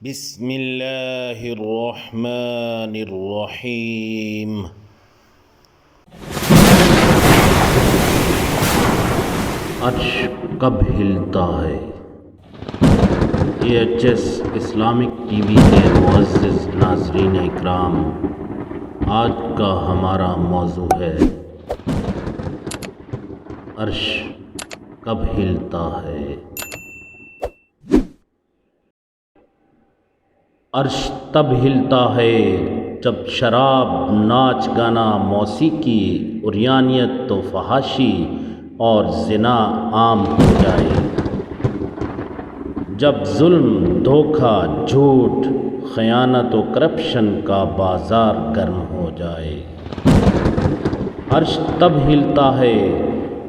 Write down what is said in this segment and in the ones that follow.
بسم اللہ الرحمن الرحیم۔ عرش کب ہلتا ہے؟ AHS اسلامک ٹی وی کے معزز ناظرین اکرام، آج کا ہمارا موضوع ہے عرش کب ہلتا ہے۔ عرش تب ہلتا ہے جب شراب، ناچ گانا، موسیقی، عریانیت و فحاشی اور زنا عام ہو جائے، جب ظلم، دھوکہ، جھوٹ، خیانت و کرپشن کا بازار گرم ہو جائے۔ عرش تب ہلتا ہے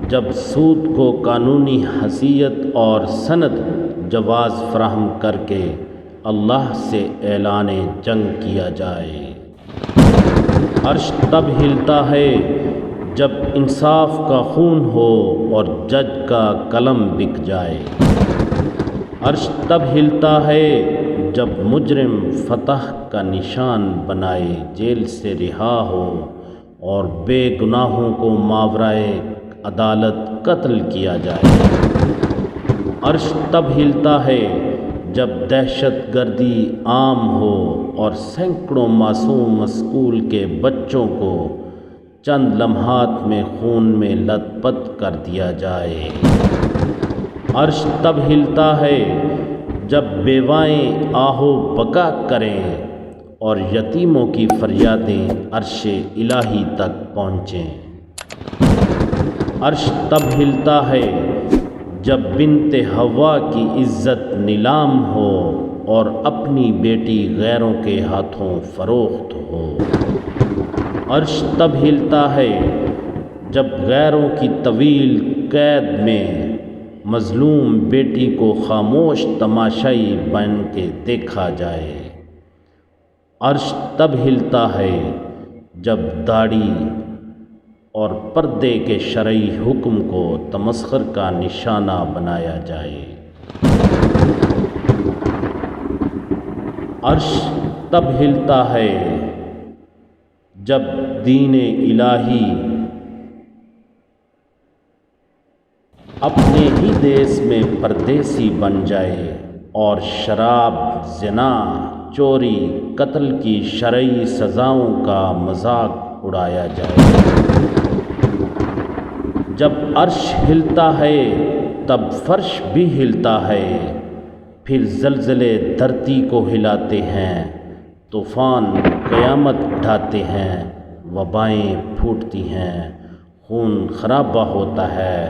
جب سود کو قانونی حیثیت اور سند جواز فراہم کر کے اللہ سے اعلان جنگ کیا جائے۔ عرش تب ہلتا ہے جب انصاف کا خون ہو اور جج کا قلم بک جائے۔ عرش تب ہلتا ہے جب مجرم فتح کا نشان بنائے جیل سے رہا ہو اور بے گناہوں کو ماورائے عدالت قتل کیا جائے۔ عرش تب ہلتا ہے جب دہشت گردی عام ہو اور سینکڑوں معصوم اسکول کے بچوں کو چند لمحات میں خون میں لت پت کر دیا جائے۔ عرش تب ہلتا ہے جب بیوائیں آہ و بکا کریں اور یتیموں کی فریادیں عرش الہی تک پہنچیں۔ عرش تب ہلتا ہے جب بنت حوا کی عزت نیلام ہو اور اپنی بیٹی غیروں کے ہاتھوں فروخت ہو۔ عرش تب ہلتا ہے جب غیروں کی طویل قید میں مظلوم بیٹی کو خاموش تماشائی بن کے دیکھا جائے۔ عرش تب ہلتا ہے جب داڑھی اور پردے کے شرعی حکم کو تمسخر کا نشانہ بنایا جائے۔ عرش تب ہلتا ہے جب دین الہی اپنے ہی دیس میں پردیسی بن جائے اور شراب، زنا، چوری، قتل کی شرعی سزاؤں کا مذاق اڑایا جائے۔ جب عرش ہلتا ہے تب فرش بھی ہلتا ہے، پھر زلزلے دھرتی کو ہلاتے ہیں، طوفان قیامت ڈھاتے ہیں، وبائیں پھوٹتی ہیں، خون خرابہ ہوتا ہے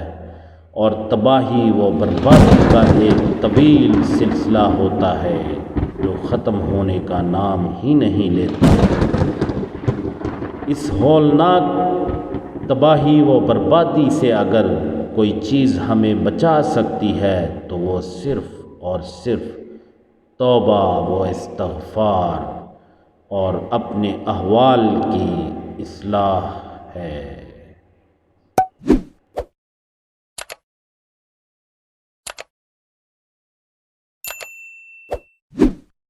اور تباہی و بربادی کا ایک طویل سلسلہ ہوتا ہے جو ختم ہونے کا نام ہی نہیں لیتا۔ اس ہولناک تباہی و بربادی سے اگر کوئی چیز ہمیں بچا سکتی ہے تو وہ صرف اور صرف توبہ و استغفار اور اپنے احوال کی اصلاح ہے۔